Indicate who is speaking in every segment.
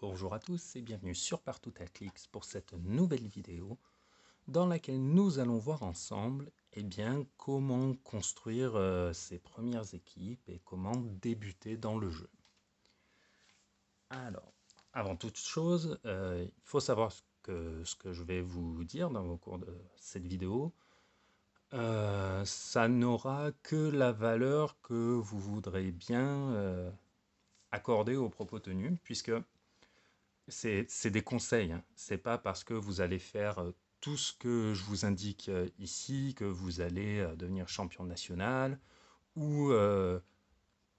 Speaker 1: Bonjour à tous et bienvenue sur Partout Athlix pour cette nouvelle vidéo dans laquelle nous allons voir ensemble comment construire ses premières équipes et comment débuter dans le jeu. Alors, avant toute chose, il faut savoir ce que je vais vous dire au cours de cette vidéo. Ça n'aura que la valeur que vous voudrez bien accorder aux propos tenus, puisque c'est des conseils, hein. C'est pas parce que vous allez faire tout ce que je vous indique ici que vous allez devenir champion national ou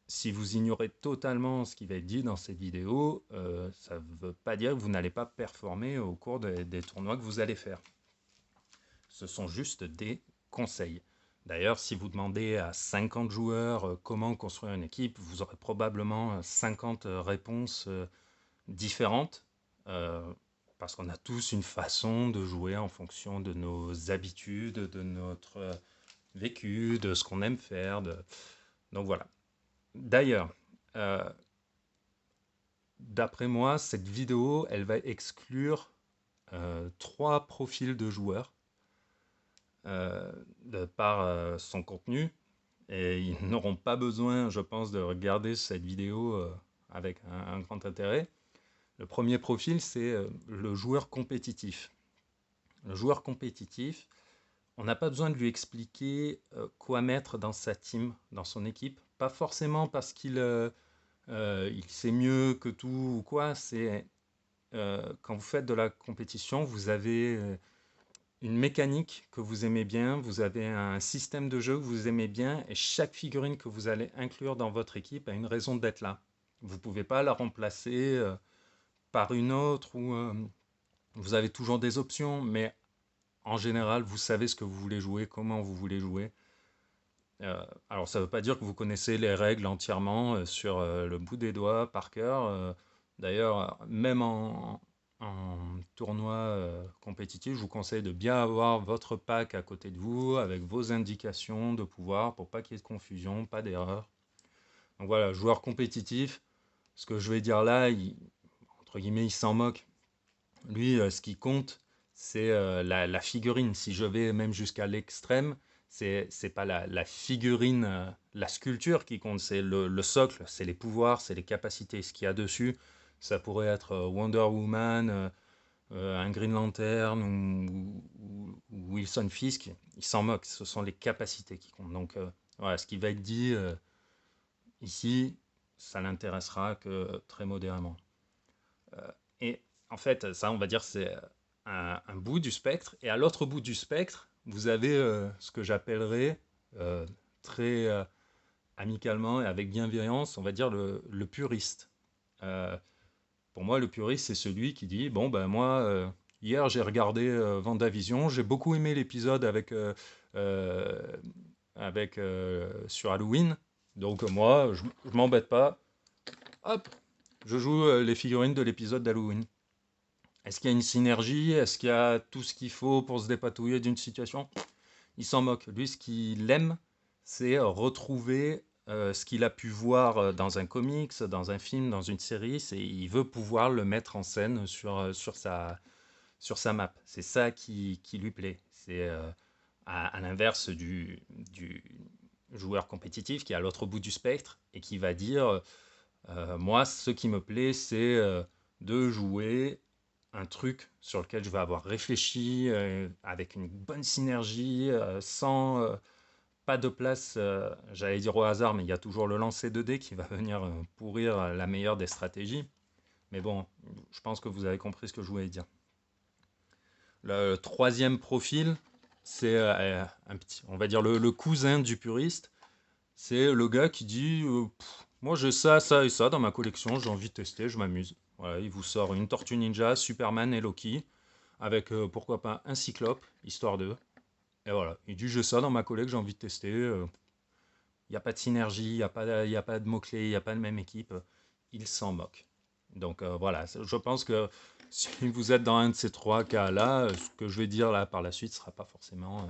Speaker 1: si vous ignorez totalement ce qui va être dit dans cette vidéo, ça ne veut pas dire que vous n'allez pas performer au cours des tournois que vous allez faire. Ce sont juste des conseils. D'ailleurs, si vous demandez à 50 joueurs comment construire une équipe, vous aurez probablement 50 réponses différentes, euh, parce qu'on a tous une façon de jouer en fonction de nos habitudes, de notre vécu, de ce qu'on aime faire. Donc voilà. D'ailleurs, euh, d'après moi, cette vidéo, elle va exclure 3 profils de joueurs par son contenu. Et ils n'auront pas besoin, je pense, de regarder cette vidéo avec un grand intérêt. Le premier profil, c'est le joueur compétitif. Le joueur compétitif, on n'a pas besoin de lui expliquer quoi mettre dans sa team, dans son équipe. Pas forcément parce qu'il sait mieux que tout ou quoi. C'est quand vous faites de la compétition, vous avez une mécanique que vous aimez bien, vous avez un système de jeu que vous aimez bien, et chaque figurine que vous allez inclure dans votre équipe a une raison d'être là. Vous ne pouvez pas la remplacer par une autre ou vous avez toujours des options, mais en général, vous savez ce que vous voulez jouer, comment vous voulez jouer. Alors, ça ne veut pas dire que vous connaissez les règles entièrement sur le bout des doigts, par cœur. D'ailleurs, même en tournoi compétitif, je vous conseille de bien avoir votre pack à côté de vous, avec vos indications de pouvoir, pour pas qu'il y ait de confusion, pas d'erreur. Donc voilà, joueur compétitif, ce que je vais dire là, entre guillemets, il s'en moque. Lui, ce qui compte, c'est la figurine. Si je vais même jusqu'à l'extrême, c'est pas la figurine, la sculpture qui compte, c'est le socle, c'est les pouvoirs, c'est les capacités. Ce qu'il y a dessus, ça pourrait être Wonder Woman, un Green Lantern ou Wilson Fisk. Il s'en moque, ce sont les capacités qui comptent. Donc voilà, ce qui va être dit ici, ça l'intéressera que très modérément. Et en fait, ça, on va dire, c'est un bout du spectre. Et à l'autre bout du spectre, vous avez ce que j'appellerais très amicalement et avec bienveillance, on va dire le puriste. Euh, pour moi, le puriste, c'est celui qui dit, bon, ben moi, hier, j'ai regardé Vendavision, j'ai beaucoup aimé l'épisode euh, sur Halloween. Donc moi, je m'embête pas. Hop, je joue les figurines de l'épisode d'Halloween. Est-ce qu'il y a une synergie? Est-ce qu'il y a tout ce qu'il faut pour se dépatouiller d'une situation? Il s'en moque. Lui, ce qu'il aime, c'est retrouver ce qu'il a pu voir dans un comics, dans un film, dans une série. Il veut pouvoir le mettre en scène sur sa map. C'est ça qui lui plaît. C'est à l'inverse du joueur compétitif qui est à l'autre bout du spectre et qui va dire moi, ce qui me plaît, c'est de jouer un truc sur lequel je vais avoir réfléchi, avec une bonne synergie, sans pas de place, j'allais dire au hasard, mais il y a toujours le lancer de dés qui va venir pourrir la meilleure des stratégies. Mais bon, je pense que vous avez compris ce que je voulais dire. Le troisième profil, c'est un petit, on va dire le cousin du puriste. C'est le gars qui dit moi j'ai ça, ça et ça dans ma collection, j'ai envie de tester, je m'amuse. Voilà, il vous sort une Tortue Ninja, Superman et Loki, avec pourquoi pas un Cyclope, histoire de. Et voilà, il dit j'ai ça dans ma collection, j'ai envie de tester. Il n'y a pas de synergie, il y a pas de mots-clés, il n'y a pas de même équipe. Il s'en moque. Donc voilà, je pense que si vous êtes dans un de ces 3 cas-là, ce que je vais dire là par la suite ne sera pas forcément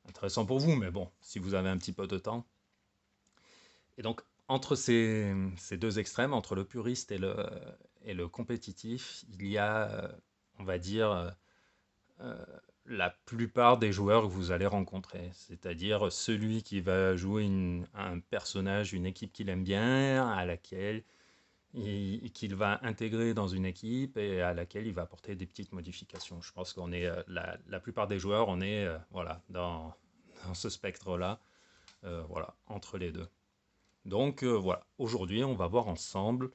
Speaker 1: intéressant pour vous, mais bon, si vous avez un petit peu de temps. Et donc, entre ces 2 extrêmes, entre le puriste et le compétitif, il y a, on va dire, euh, la plupart des joueurs que vous allez rencontrer. C'est-à-dire celui qui va jouer un personnage, une équipe qu'il aime bien, à laquelle qu'il va intégrer dans une équipe et à laquelle il va apporter des petites modifications. Je pense qu'on est, la plupart des joueurs, on est voilà, dans ce spectre-là, voilà, entre les deux. Donc voilà, aujourd'hui, on va voir ensemble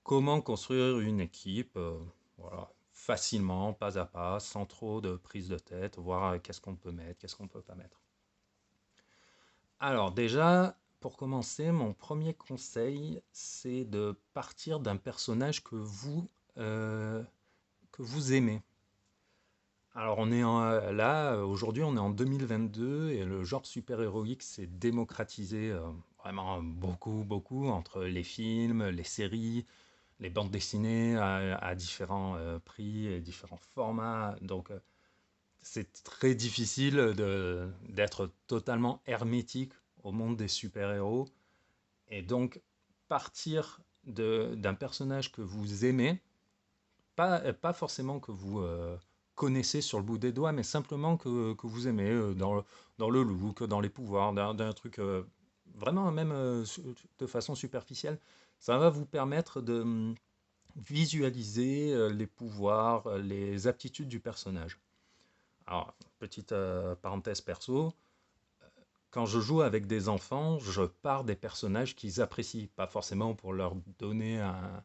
Speaker 1: comment construire une équipe, voilà, facilement, pas à pas, sans trop de prise de tête, voir qu'est-ce qu'on peut mettre, qu'est-ce qu'on peut pas mettre. Alors déjà, pour commencer, mon premier conseil, c'est de partir d'un personnage euh, que vous aimez. Alors là, aujourd'hui, on est en 2022 et le genre super-héroïque s'est démocratisé vraiment beaucoup, beaucoup entre les films, les séries, les bandes dessinées à différents prix et différents formats. Donc, c'est très difficile d'être totalement hermétique au monde des super-héros. Et donc, partir d'un personnage que vous aimez, pas forcément que vous connaissez sur le bout des doigts, mais simplement que vous aimez dans le look, dans les pouvoirs, d'un truc vraiment même de façon superficielle, ça va vous permettre de visualiser les pouvoirs, les aptitudes du personnage. Alors, petite parenthèse perso, quand je joue avec des enfants, je pars des personnages qu'ils apprécient, pas forcément pour leur donner un,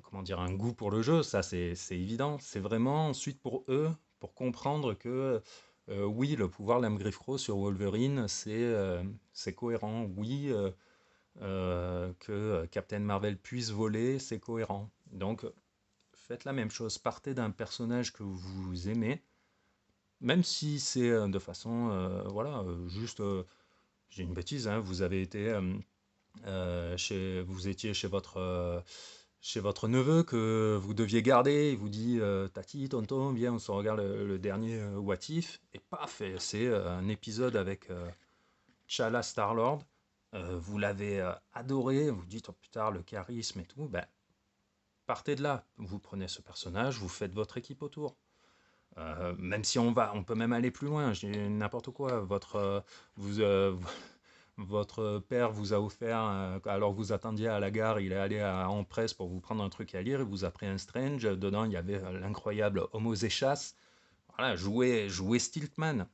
Speaker 1: comment dire, un goût pour le jeu, ça c'est évident, c'est vraiment ensuite pour eux, pour comprendre que oui, le pouvoir Lame Griffro sur Wolverine, c'est cohérent, oui, que Captain Marvel puisse voler, c'est cohérent. Donc faites la même chose, partez d'un personnage que vous aimez, même si c'est de façon, voilà, juste, j'ai une bêtise, hein, vous avez été vous étiez chez votre neveu que vous deviez garder, il vous dit Tati, tonton, viens, on se regarde le dernier What If, et paf, et c'est un épisode avec T'Challa Star-Lord. Vous l'avez adoré, vous dites oh putain, le charisme et tout, ben, partez de là, vous prenez ce personnage, vous faites votre équipe autour. Même si on peut même aller plus loin, je dis n'importe quoi. Vous, votre père vous a offert, alors que vous attendiez à la gare, il est allé en presse pour vous prendre un truc à lire, il vous a pris un Strange, dedans il y avait l'incroyable Homo Zechas. Voilà, jouez Stiltman.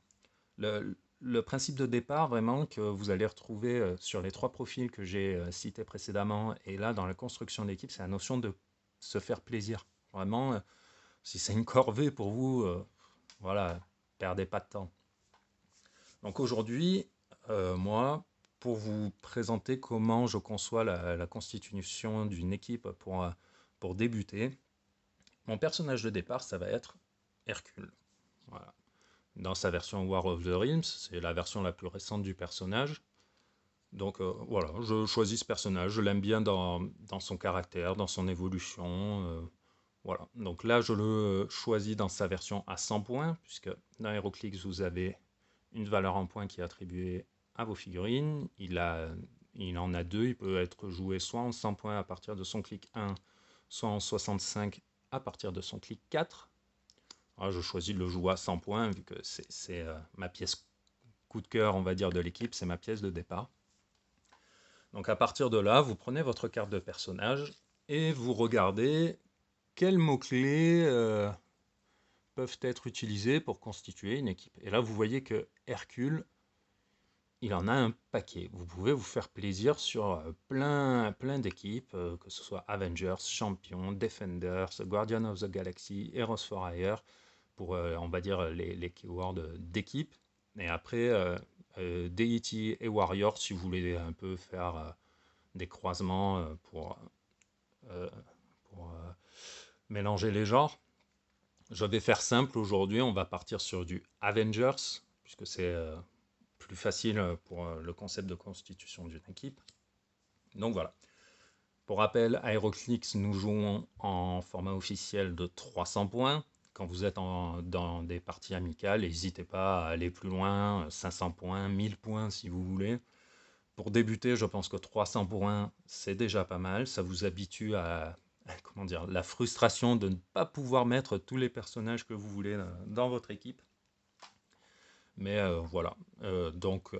Speaker 1: Le principe de départ, vraiment, que vous allez retrouver sur les trois profils que j'ai cités précédemment, et là, dans la construction d'équipe, c'est la notion de se faire plaisir. Vraiment, si c'est une corvée pour vous, voilà, perdez pas de temps. Donc aujourd'hui, moi, pour vous présenter comment je conçois la constitution d'une équipe pour débuter, mon personnage de départ, ça va être Hercule. Voilà. Dans sa version War of the Realms, c'est la version la plus récente du personnage. Donc voilà, je choisis ce personnage, je l'aime bien dans son caractère, dans son évolution. Voilà, donc là je le choisis dans sa version à 100 points, puisque dans HeroClix vous avez une valeur en points qui est attribuée à vos figurines. Il en a deux, il peut être joué soit en 100 points à partir de son clic 1, soit en 65 à partir de son clic 4. Alors, je choisis de le jouer à 100 points, vu que c'est ma pièce coup de cœur, on va dire, de l'équipe, c'est ma pièce de départ. Donc à partir de là, vous prenez votre carte de personnage et vous regardez quels mots-clés peuvent être utilisés pour constituer une équipe. Et là, vous voyez que Hercule, il en a un paquet. Vous pouvez vous faire plaisir sur plein d'équipes, que ce soit Avengers, Champions, Defenders, Guardian of the Galaxy, Heroes for Hire, pour, on va dire, les keywords d'équipe. Et après, Deity et Warrior, si vous voulez un peu faire des croisements euh, pour mélanger les genres. Je vais faire simple aujourd'hui, on va partir sur du Avengers, puisque c'est plus facile pour le concept de constitution d'une équipe. Donc voilà. Pour rappel, HeroClix, nous jouons en format officiel de 300 points. Quand vous êtes dans des parties amicales, n'hésitez pas à aller plus loin, 500 points, 1000 points si vous voulez. Pour débuter, je pense que 300 points, c'est déjà pas mal. Ça vous habitue comment dire, la frustration de ne pas pouvoir mettre tous les personnages que vous voulez dans votre équipe. Mais voilà, donc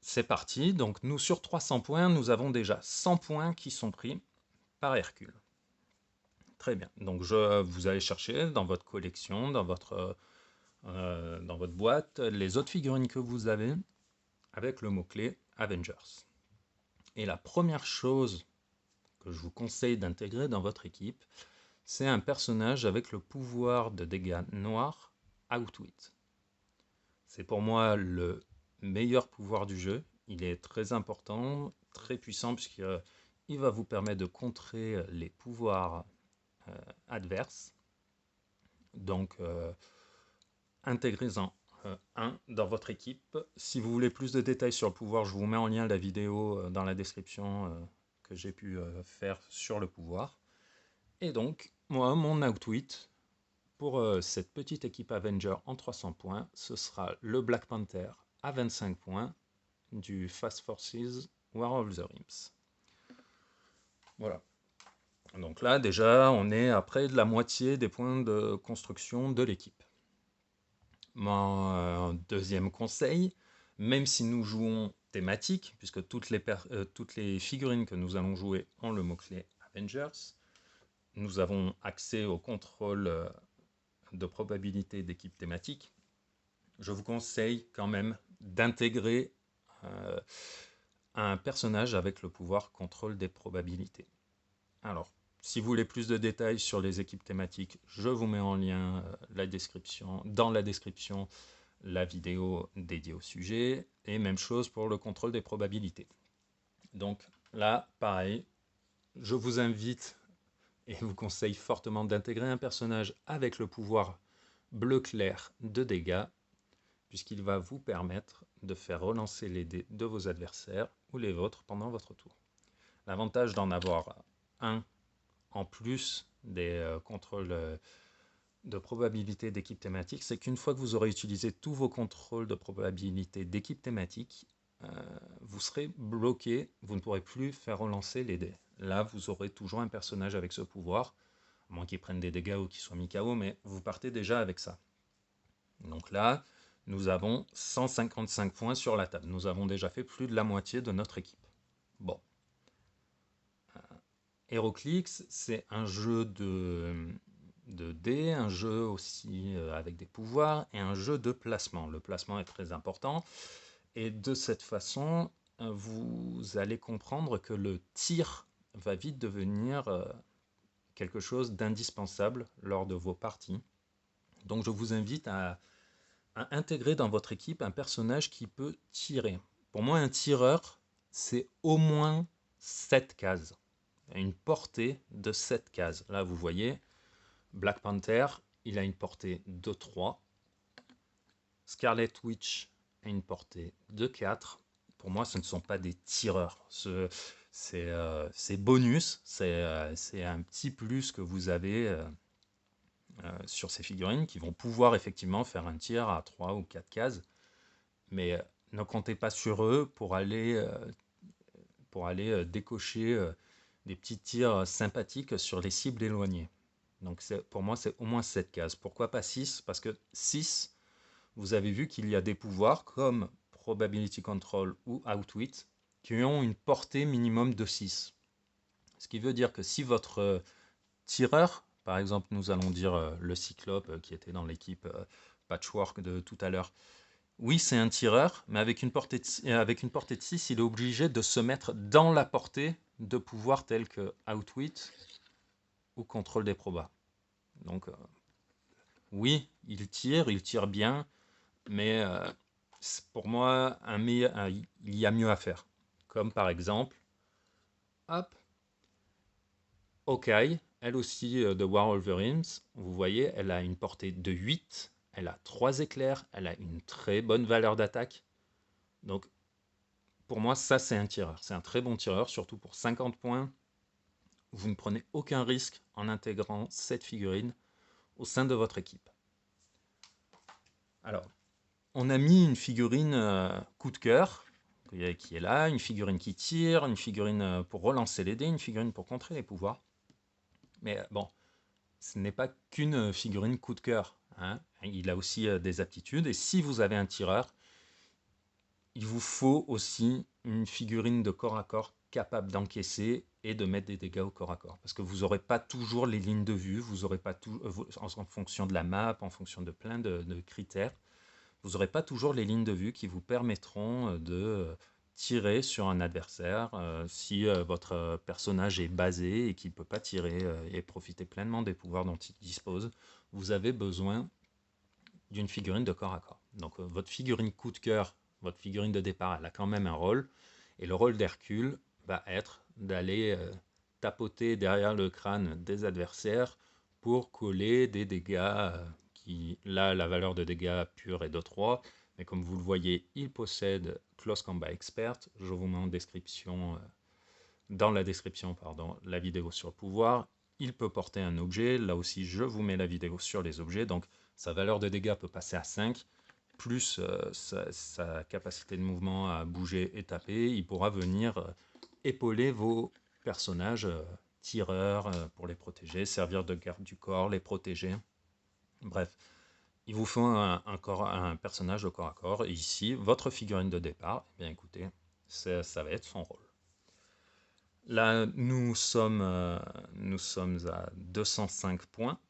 Speaker 1: c'est parti. Donc nous, sur 300 points, nous avons déjà 100 points qui sont pris par Hercule. Très bien. Donc vous allez chercher dans votre collection, dans votre boîte, les autres figurines que vous avez avec le mot-clé Avengers. Et la première chose que je vous conseille d'intégrer dans votre équipe, c'est un personnage avec le pouvoir de dégâts noirs Outwit. C'est pour moi le meilleur pouvoir du jeu. Il est très important, très puissant, puisqu'il va vous permettre de contrer les pouvoirs adverses. Donc, intégrez-en un dans votre équipe. Si vous voulez plus de détails sur le pouvoir, je vous mets en lien la vidéo dans la description que j'ai pu faire sur le pouvoir. Et donc, moi, mon Outwit, pour cette petite équipe Avenger en 300 points, ce sera le Black Panther à 25 points du Fast Forces War of the Realms. Voilà. Donc là, déjà, on est à près de la moitié des points de construction de l'équipe. Mon deuxième conseil, même si nous jouons thématique, puisque toutes les figurines que nous allons jouer ont le mot-clé Avengers, nous avons accès au contrôle de probabilité d'équipe thématique. Je vous conseille quand même d'intégrer un personnage avec le pouvoir contrôle des probabilités. Alors, si vous voulez plus de détails sur les équipes thématiques, je vous mets en lien dans la description la vidéo dédiée au sujet, et même chose pour le contrôle des probabilités. Donc là, pareil, je vous invite et vous conseille fortement d'intégrer un personnage avec le pouvoir bleu clair de dégâts, puisqu'il va vous permettre de faire relancer les dés de vos adversaires ou les vôtres pendant votre tour. L'avantage d'en avoir un en plus des contrôles de probabilité d'équipe thématique, c'est qu'une fois que vous aurez utilisé tous vos contrôles de probabilité d'équipe thématique, vous serez bloqué, vous ne pourrez plus faire relancer les dés. Là, vous aurez toujours un personnage avec ce pouvoir, à moins qu'il prenne des dégâts ou qu'il soit mis KO, mais vous partez déjà avec ça. Donc là, nous avons 155 points sur la table. Nous avons déjà fait plus de la moitié de notre équipe. Bon. HeroClix, c'est un jeu de dés, un jeu aussi avec des pouvoirs et un jeu de placement. Le placement est très important. Et de cette façon, vous allez comprendre que le tir va vite devenir quelque chose d'indispensable lors de vos parties. Donc je vous invite à intégrer dans votre équipe un personnage qui peut tirer. Pour moi, un tireur, c'est au moins 7 cases. Une portée de 7 cases. Là, vous voyez, Black Panther, il a une portée de 3. Scarlet Witch a une portée de 4. Pour moi, ce ne sont pas des tireurs. C'est bonus, c'est un petit plus que vous avez sur ces figurines qui vont pouvoir effectivement faire un tir à 3 ou 4 cases. Mais ne comptez pas sur eux pour aller décocher des petits tirs sympathiques sur les cibles éloignées. Donc pour moi, c'est au moins 7 cases. Pourquoi pas 6? Parce que 6, vous avez vu qu'il y a des pouvoirs comme Probability Control ou Outwit qui ont une portée minimum de 6. Ce qui veut dire que si votre tireur, par exemple, nous allons dire le Cyclope qui était dans l'équipe Patchwork de tout à l'heure, oui, c'est un tireur, mais avec une portée de 6, il est obligé de se mettre dans la portée de pouvoirs tels que Outwit ou Contrôle des probas. Donc, oui, il tire bien, mais pour moi, il y a mieux à faire. Comme par exemple, hop, Hawkeye, elle aussi de War of the Realms, vous voyez, elle a une portée de 8, elle a 3 éclairs, elle a une très bonne valeur d'attaque. Donc, pour moi, ça, c'est un tireur. C'est un très bon tireur, surtout pour 50 points. Vous ne prenez aucun risque en intégrant cette figurine au sein de votre équipe. Alors, on a mis une figurine coup de cœur qui est là, une figurine qui tire, une figurine pour relancer les dés, une figurine pour contrer les pouvoirs. Mais bon, ce n'est pas qu'une figurine coup de cœur, hein. Il a aussi des aptitudes. Et si vous avez un tireur, il vous faut aussi une figurine de corps à corps capable d'encaisser et de mettre des dégâts au corps à corps. Parce que vous n'aurez pas toujours les lignes de vue, vous aurez pas tout, en fonction de la map, en fonction de plein de critères, vous n'aurez pas toujours les lignes de vue qui vous permettront de tirer sur un adversaire si votre personnage est basé et qu'il ne peut pas tirer et profiter pleinement des pouvoirs dont il dispose. Vous avez besoin d'une figurine de corps à corps. Donc votre figurine coup de cœur, votre figurine de départ, elle a quand même un rôle. Et le rôle d'Hercule va être d'aller tapoter derrière le crâne des adversaires pour coller des dégâts qui, là, la valeur de dégâts pure est de 3. Mais comme vous le voyez, il possède Close Combat Expert. Je vous mets en description, dans la description, pardon, la vidéo sur le pouvoir. Il peut porter un objet. Là aussi, je vous mets la vidéo sur les objets. Donc, sa valeur de dégâts peut passer à 5, plus sa capacité de mouvement à bouger et taper. Il pourra venir épauler vos personnages tireurs pour les protéger, servir de garde du corps, les protéger. Bref, il vous faut un personnage de corps à corps. Et ici, votre figurine de départ, eh bien écoutez, ça va être son rôle. Là, nous sommes à 205 points.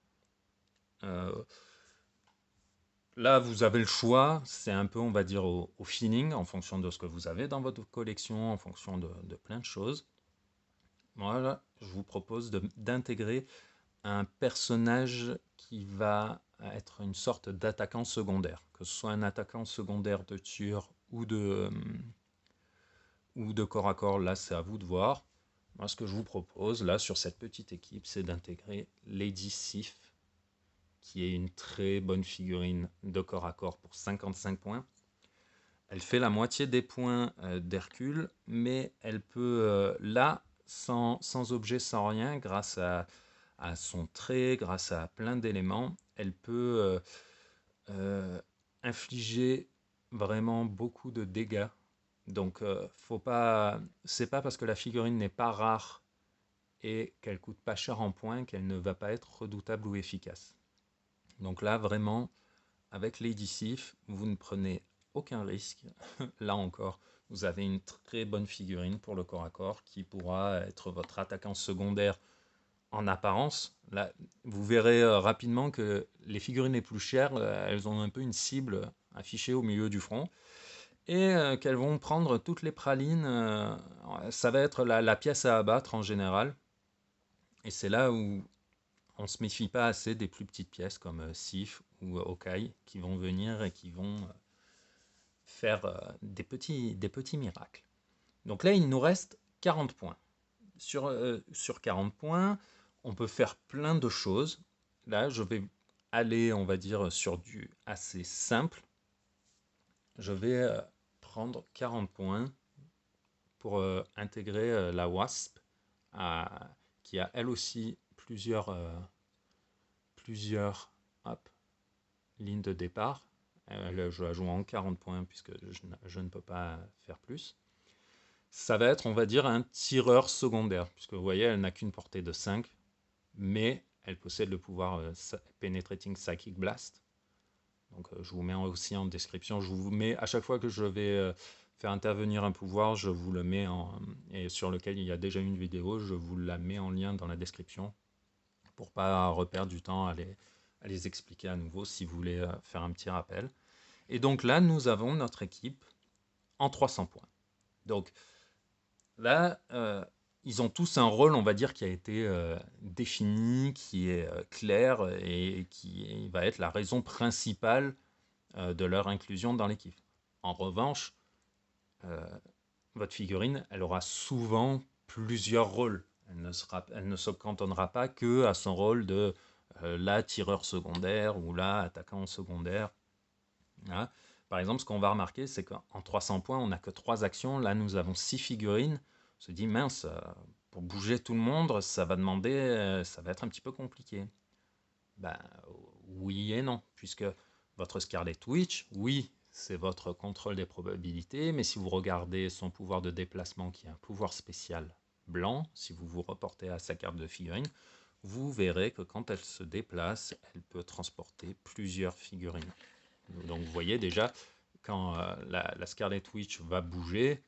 Speaker 1: Là, vous avez le choix, c'est un peu, on va dire, au feeling, en fonction de ce que vous avez dans votre collection, en fonction de plein de choses. Moi, là, je vous propose d'intégrer un personnage qui va être une sorte d'attaquant secondaire, que ce soit un attaquant secondaire de tir ou de corps à corps, là c'est à vous de voir. Moi ce que je vous propose là sur cette petite équipe, c'est d'intégrer Lady Sif, qui est une très bonne figurine de corps à corps pour 55 points. Elle fait la moitié des points d'Hercule, mais elle peut là, sans objet, sans rien, grâce à son trait, grâce à plein d'éléments, elle peut infliger vraiment beaucoup de dégâts. Donc, faut pas, c'est pas parce que la figurine n'est pas rare et qu'elle coûte pas cher en points qu'elle ne va pas être redoutable ou efficace. Donc là, vraiment, avec Lady Sif, vous ne prenez aucun risque. Là encore, vous avez une très bonne figurine pour le corps à corps qui pourra être votre attaquant secondaire en apparence. Là, vous verrez rapidement que les figurines les plus chères, elles ont un peu une cible affichée au milieu du front et qu'elles vont prendre toutes les pralines. Ça va être la pièce à abattre en général. Et c'est là où on ne se méfie pas assez des plus petites pièces comme Sif ou Okai qui vont venir et qui vont faire des petits miracles. Donc là, il nous reste 40 points. Sur 40 points, on peut faire plein de choses. Là, je vais aller, on va dire, sur du assez simple. Je vais prendre 40 points pour intégrer la WASP, qui a elle aussi plusieurs hop, lignes de départ. Je la joue en 40 points puisque je ne peux pas faire plus. Ça va être, on va dire, un tireur secondaire, puisque vous voyez, elle n'a qu'une portée de 5, mais elle possède le pouvoir Penetrating Psychic Blast. Donc je vous mets aussi en description, je vous mets, à chaque fois que je vais faire intervenir un pouvoir, je vous le mets et sur lequel il y a déjà une vidéo, je vous la mets en lien dans la description, pour pas reperdre du temps à les expliquer à nouveau, si vous voulez faire un petit rappel. Et donc là, nous avons notre équipe en 300 points. Donc là, ils ont tous un rôle, on va dire, qui a été défini, qui est clair et qui va être la raison principale de leur inclusion dans l'équipe. En revanche, euh, votre figurine, elle aura souvent plusieurs rôles. Elle ne se cantonnera pas que à son rôle de la tireur secondaire ou la attaquant secondaire. Voilà. Par exemple, ce qu'on va remarquer, c'est qu'en 300 points, on n'a que 3 actions. Là, nous avons 6 figurines. On se dit, mince, pour bouger tout le monde, ça va demander, ça va être un petit peu compliqué. Ben, oui et non, puisque votre Scarlet Witch, oui, c'est votre contrôle des probabilités, mais si vous regardez son pouvoir de déplacement, qui est un pouvoir spécial blanc, si vous vous reportez à sa carte de figurine, vous verrez que quand elle se déplace, elle peut transporter plusieurs figurines. Donc vous voyez déjà, quand la Scarlet Witch va bouger,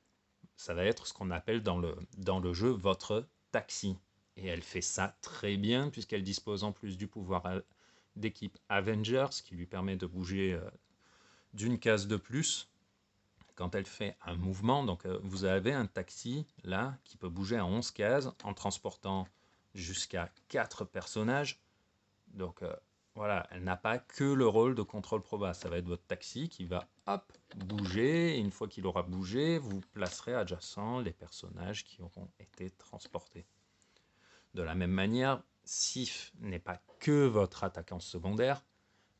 Speaker 1: ça va être ce qu'on appelle dans le jeu votre taxi. Et elle fait ça très bien, puisqu'elle dispose en plus du pouvoir d'équipe Avengers, qui lui permet de bouger d'une case de plus quand elle fait un mouvement. Donc vous avez un taxi là qui peut bouger à 11 cases en transportant jusqu'à 4 personnages. Donc voilà, elle n'a pas que le rôle de contrôle proba. Ça va être votre taxi qui va hop bouger. Et une fois qu'il aura bougé, vous placerez adjacent les personnages qui auront été transportés. De la même manière, Sif n'est pas que votre attaquant secondaire,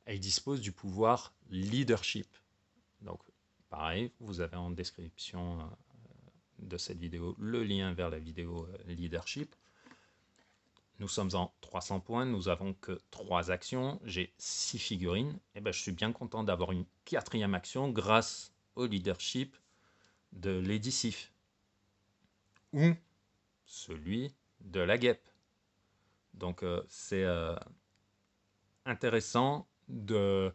Speaker 1: elle dispose du pouvoir leadership. Donc pareil, vous avez en description de cette vidéo le lien vers la vidéo leadership. Nous sommes en 300 points, nous avons que 3 actions, j'ai 6 figurines, et ben je suis bien content d'avoir une 4e action grâce au leadership de Lady Sif, ou celui de la guêpe. Donc c'est intéressant de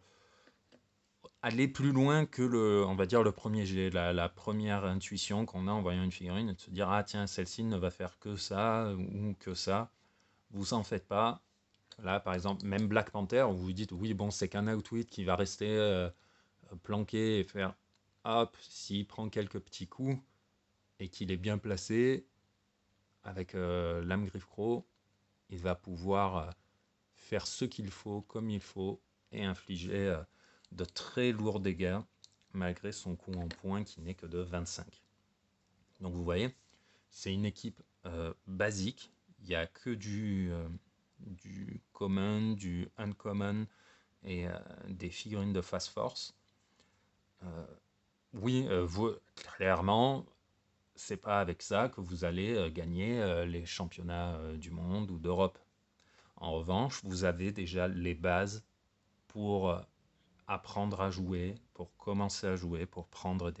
Speaker 1: aller plus loin que on va dire le premier jet, la première intuition qu'on a en voyant une figurine, et de se dire ah tiens celle-ci ne va faire que ça ou que ça. Vous en faites pas. Là par exemple même Black Panther, vous vous dites oui bon c'est qu'un outwit qui va rester planqué et faire hop, s'il prend quelques petits coups et qu'il est bien placé avec l'âme griffe croc, il va pouvoir faire ce qu'il faut comme il faut et infliger de très lourds dégâts malgré son coût en points qui n'est que de 25. Donc vous voyez, c'est une équipe basique, il n'y a que du common, du uncommon et des figurines de fast force. Oui, vous, clairement, c'est pas avec ça que vous allez gagner les championnats du monde ou d'Europe. En revanche, vous avez déjà les bases pour apprendre à jouer, pour commencer à jouer, pour prendre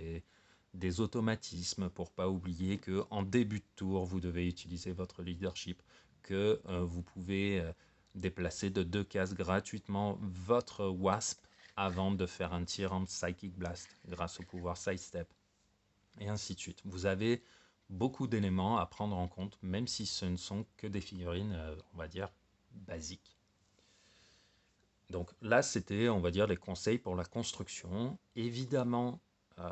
Speaker 1: des automatismes, pour pas oublier que en début de tour, vous devez utiliser votre leadership, que vous pouvez déplacer de 2 cases gratuitement votre Wasp avant de faire un tir en Psychic Blast grâce au pouvoir Sidestep, et ainsi de suite. Vous avez beaucoup d'éléments à prendre en compte, même si ce ne sont que des figurines, on va dire, basiques. Donc là, c'était, on va dire, les conseils pour la construction. Évidemment, il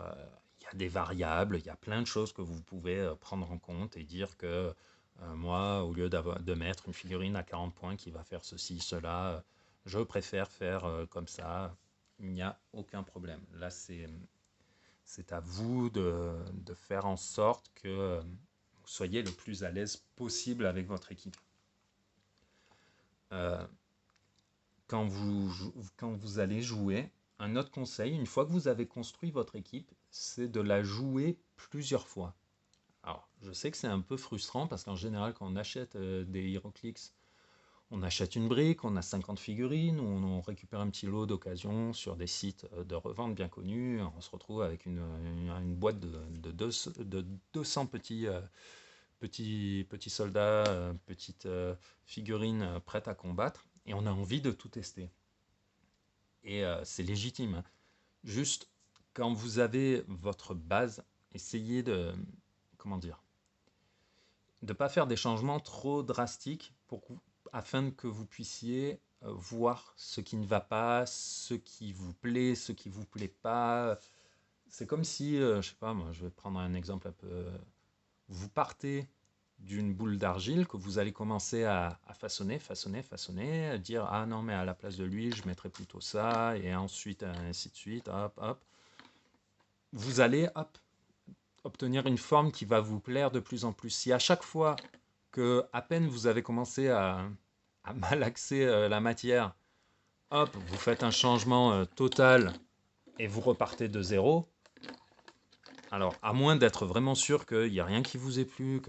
Speaker 1: y a des variables, il y a plein de choses que vous pouvez prendre en compte et dire que moi, au lieu de mettre une figurine à 40 points qui va faire ceci, cela, je préfère faire comme ça. Il n'y a aucun problème. Là, c'est à vous de faire en sorte que vous soyez le plus à l'aise possible avec votre équipe. Euh, quand vous allez jouer, un autre conseil, une fois que vous avez construit votre équipe, c'est de la jouer plusieurs fois. Alors, je sais que c'est un peu frustrant parce qu'en général, quand on achète des HeroClix, on achète une brique, on a 50 figurines, on récupère un petit lot d'occasion sur des sites de revente bien connus, on se retrouve avec une boîte de 200 petits soldats, petites figurines prêtes à combattre, et on a envie de tout tester. Et c'est légitime. Juste, quand vous avez votre base, essayez comment dire, de ne pas faire des changements trop drastiques afin que vous puissiez voir ce qui ne va pas, ce qui vous plaît, ce qui ne vous plaît pas. C'est comme si, je sais pas, moi, je vais prendre un exemple un peu. Vous partez d'une boule d'argile que vous allez commencer à façonner, dire ah non mais à la place de lui je mettrais plutôt ça, et ensuite ainsi de suite, hop hop. Vous allez hop obtenir une forme qui va vous plaire de plus en plus. Si à chaque fois que à peine vous avez commencé à malaxer la matière, hop, vous faites un changement total et vous repartez de zéro, alors à moins d'être vraiment sûr qu'il n'y a rien qui vous ait plu,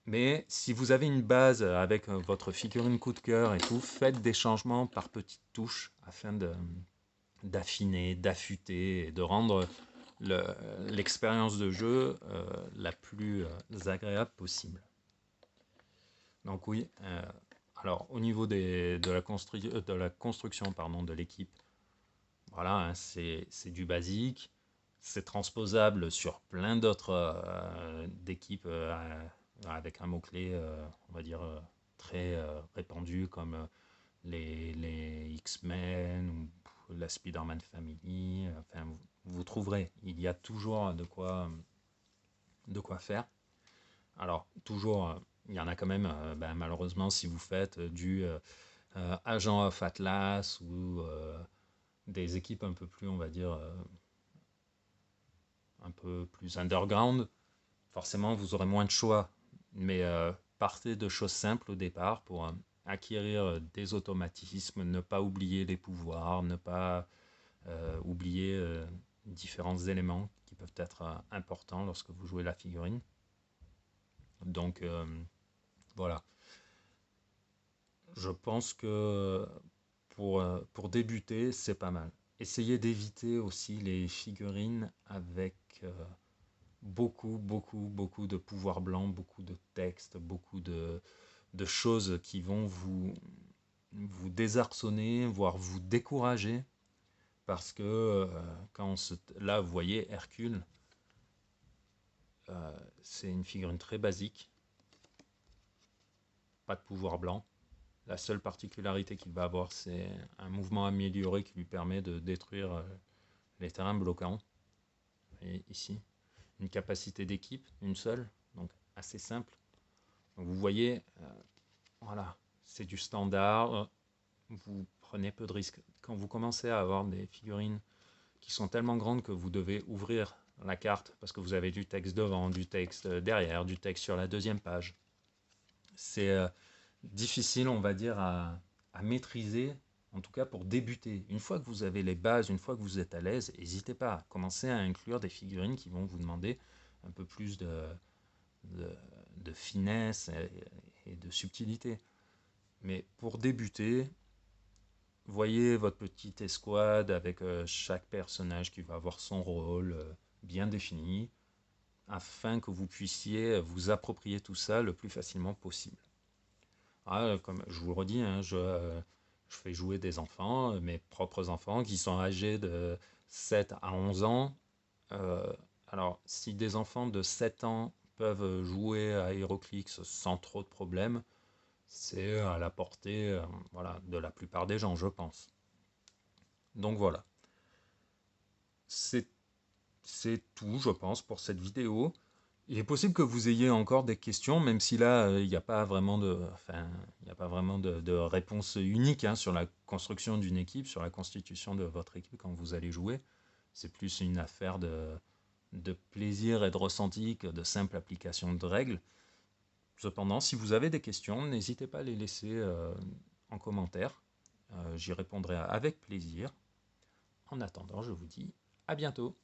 Speaker 1: mais si vous avez une base avec votre figurine coup de cœur et tout, faites des changements par petites touches afin d'affiner, d'affûter et de rendre l'expérience de jeu la plus agréable possible. Donc oui, alors au niveau de la construction pardon, de l'équipe, voilà, hein, c'est du basique, c'est transposable sur plein d'autres d'équipes avec un mot-clé, on va dire, très répandu comme les X-Men ou la Spider-Man Family. Enfin, vous trouverez, il y a toujours de quoi faire. Alors, toujours, il y en a quand même, ben, malheureusement, si vous faites du Agent of Atlas ou des équipes un peu plus, on va dire, un peu plus underground, forcément, vous aurez moins de choix. Mais partez de choses simples au départ pour acquérir des automatismes, ne pas oublier les pouvoirs, ne pas oublier différents éléments qui peuvent être importants lorsque vous jouez la figurine. Donc voilà, je pense que pour débuter, c'est pas mal. Essayez d'éviter aussi les figurines avec beaucoup de pouvoir blanc, beaucoup de texte, beaucoup de choses qui vont vous désarçonner, voire vous décourager. Parce que là, vous voyez, Hercule, c'est une figurine très basique, pas de pouvoir blanc. La seule particularité qu'il va avoir, c'est un mouvement amélioré qui lui permet de détruire les terrains bloquants. Et ici, une capacité d'équipe, une seule, donc assez simple. Donc vous voyez, voilà, c'est du standard. Vous prenez peu de risques. Quand vous commencez à avoir des figurines qui sont tellement grandes que vous devez ouvrir la carte parce que vous avez du texte devant, du texte derrière, du texte sur la deuxième page, c'est difficile, on va dire, à maîtriser, en tout cas pour débuter. Une fois que vous avez les bases, une fois que vous êtes à l'aise, n'hésitez pas à commencer à inclure des figurines qui vont vous demander un peu plus de, de finesse et de subtilité. Mais pour débuter, voyez votre petite escouade avec chaque personnage qui va avoir son rôle bien défini, afin que vous puissiez vous approprier tout ça le plus facilement possible. Ah, comme je vous le redis, hein, je fais jouer des enfants, mes propres enfants, qui sont âgés de 7 à 11 ans. Euh, alors, si des enfants de 7 ans peuvent jouer à HeroClix sans trop de problèmes, c'est à la portée voilà, de la plupart des gens, je pense. Donc voilà, c'est c'est tout, je pense, pour cette vidéo. Il est possible que vous ayez encore des questions, même si là, il n'y a pas vraiment il n'y a pas vraiment de réponse unique hein, sur la construction d'une équipe, sur la constitution de votre équipe quand vous allez jouer. C'est plus une affaire de plaisir et de ressenti que de simple application de règles. Cependant, si vous avez des questions, n'hésitez pas à les laisser en commentaire. J'y répondrai avec plaisir. En attendant, je vous dis à bientôt.